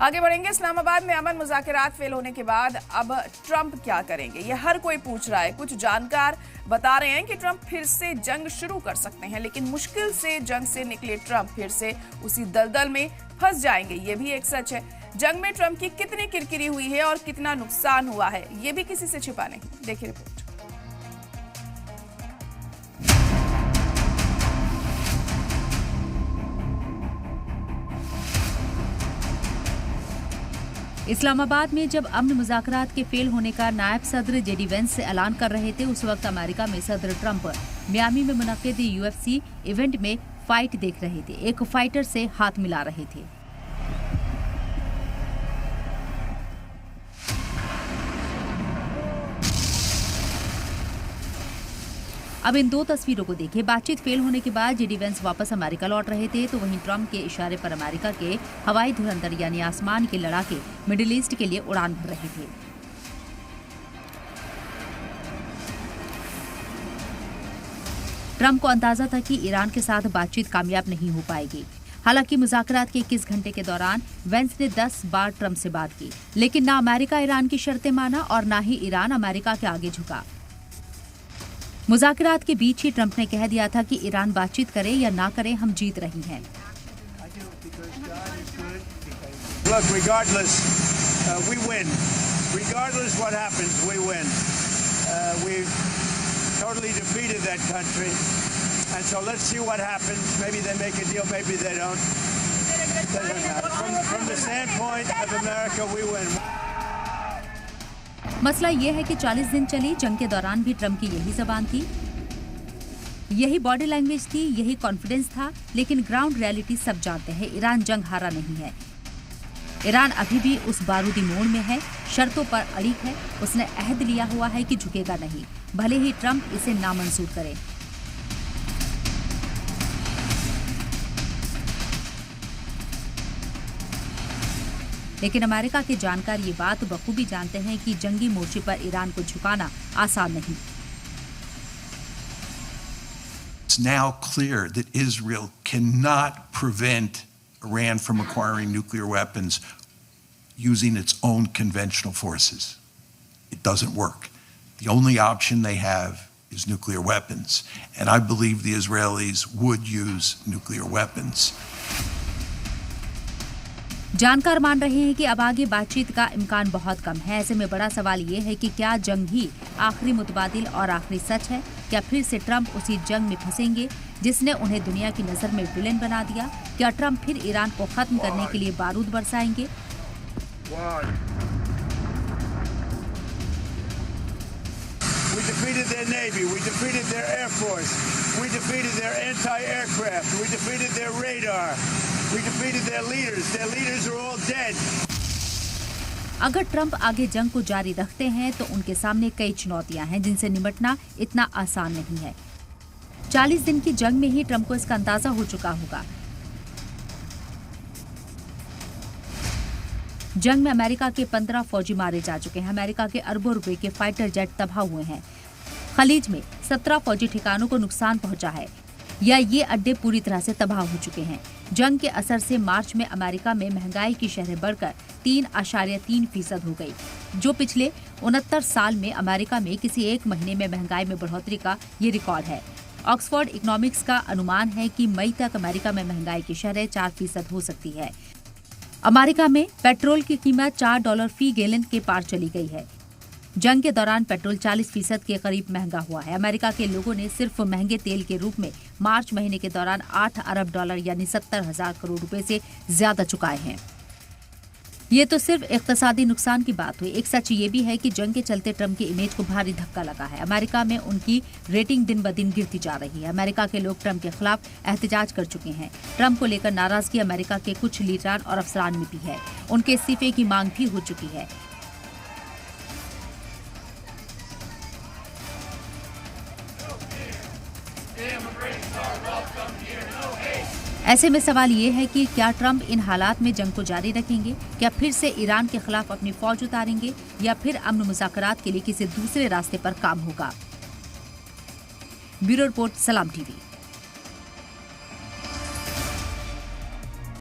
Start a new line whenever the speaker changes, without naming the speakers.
आगे बढ़ेंगे। इस्लामाबाद में अमन मुज़ाकरात फेल होने के बाद अब ट्रंप क्या करेंगे, ये हर कोई पूछ रहा है। कुछ जानकार बता रहे हैं कि ट्रंप फिर से जंग शुरू कर सकते हैं, लेकिन मुश्किल से जंग से निकले ट्रंप फिर से उसी दलदल में फंस जाएंगे। ये भी एक सच है। जंग में ट्रंप की कितनी किरकिरी हुई है और कितना नुकसान हुआ है, ये भी किसी से छिपा नहीं। देखिए रिपोर्ट।
इस्लामाबाद में जब अमन मुज़ाकरात के फेल होने का नायब सदर जेडी वेंस से ऐलान कर रहे थे, उस वक्त अमेरिका में सदर ट्रंप मियामी में मुनक्किद यूएफसी इवेंट में फाइट देख रहे थे। एक फाइटर से हाथ मिला रहे थे। अब इन दो तस्वीरों को देखिए। बातचीत फेल होने के बाद जेडी वेंस वापस अमेरिका लौट रहे थे, तो वहीं ट्रंप के इशारे पर अमेरिका के हवाई धुरंधर यानी आसमान के लड़ाके मिडिल ईस्ट के लिए उड़ान भर रहे थे। ट्रंप को अंदाजा था कि ईरान के साथ बातचीत कामयाब नहीं हो पाएगी। हालांकि मुज़ाकरात के 21 घंटे के दौरान वेंस ने 10 बार ट्रंप से बात की, लेकिन ना अमेरिका ईरान की शर्तें माना और ना ही ईरान अमेरिका के आगे झुका। मुज़ाकरात के बीच ही ट्रंप ने कह दिया था कि ईरान बातचीत करे या ना करे, हम जीत रही हैं।
Look, regardless, we win. Regardless what happens, we win. We've totally defeated that country, and so let's see what happens. Maybe they make a deal, maybe they don't. Doesn't matter. From the standpoint of America, we win.
मसला ये है कि 40 दिन चली जंग के दौरान भी ट्रंप की यही जबान थी, यही बॉडी लैंग्वेज थी, यही कॉन्फिडेंस था, लेकिन ग्राउंड रियलिटी सब जानते हैं, ईरान जंग हारा नहीं है। ईरान अभी भी उस बारूदी मोड़ में है, शर्तों पर अड़ी है। उसने अहद लिया हुआ है कि झुकेगा नहीं, भले ही ट्रंप इसे नामंजूर करे। लेकिन अमेरिका के जानकार ये बात बखूबी जानते हैं कि जंगी मोर्चे पर ईरान को झुकाना आसान नहीं।
It's now clear that Israel cannot prevent Iran from acquiring nuclear weapons using its own conventional forces. It doesn't work. The only option they have is nuclear weapons, and I believe the Israelis would use nuclear weapons.
जानकार मान रहे हैं कि अब आगे बातचीत का इम्कान बहुत कम है। ऐसे में बड़ा सवाल ये है कि क्या जंग ही आखिरी मुतबादिल और आखिरी सच है? क्या फिर से ट्रंप उसी जंग में फंसेंगे जिसने उन्हें दुनिया की नजर में विलेन बना दिया? क्या ट्रंप फिर ईरान को खत्म करने के लिए बारूद बरसाएंगे?
We defeated their Navy, we defeated their Air Force, we defeated their anti-aircraft, we defeated their radar, we defeated their leaders are all dead.
अगर ट्रंप आगे जंग को जारी रखते हैं तो उनके सामने कई चुनौतियां हैं जिनसे निपटना इतना आसान नहीं है। 40 दिन की जंग में ही ट्रंप को इसका अंदाजा हो चुका होगा। जंग में अमेरिका के 15 फौजी मारे जा चुके हैं। अमेरिका के अरबों रुपए के फाइटर जेट तबाह हुए हैं। खलीज में 17 फौजी ठिकानों को नुकसान पहुंचा है या ये अड्डे पूरी तरह से तबाह हो चुके हैं। जंग के असर से मार्च में अमेरिका में महंगाई की शरह बढ़कर 3.3% हो गई, जो पिछले 69 साल में अमेरिका में किसी एक महीने में महंगाई में बढ़ोतरी का ये रिकॉर्ड है। ऑक्सफोर्ड इकोनॉमिक्स का अनुमान है कि मई तक अमेरिका में महंगाई की शरह 4% हो सकती है। अमेरिका में पेट्रोल की कीमत $4 फी गैलन के पार चली गई है। जंग के दौरान पेट्रोल 40% के करीब महंगा हुआ है। अमेरिका के लोगों ने सिर्फ महंगे तेल के रूप में मार्च महीने के दौरान $8 अरब यानी 70,000 करोड़ रुपए से ज्यादा चुकाए हैं। ये तो सिर्फ इक्तिसादी नुकसान की बात हुई। एक सच ये भी है कि जंग के चलते ट्रंप की इमेज को भारी धक्का लगा है। अमेरिका में उनकी रेटिंग दिन ब दिन गिरती जा रही है। अमेरिका के लोग ट्रंप के खिलाफ एहतजाज कर चुके हैं। ट्रंप को लेकर नाराजगी अमेरिका के कुछ लीडरान और अफसरान में भी है। उनके इस्तीफे की मांग भी हो चुकी है। ऐसे में सवाल ये है कि क्या ट्रंप इन हालात में जंग को जारी रखेंगे? क्या फिर से ईरान के खिलाफ अपनी फौज उतारेंगे या फिर अमन मुज़ाकरात के लिए किसी दूसरे रास्ते पर काम होगा? ब्यूरो रिपोर्ट, सलाम टीवी।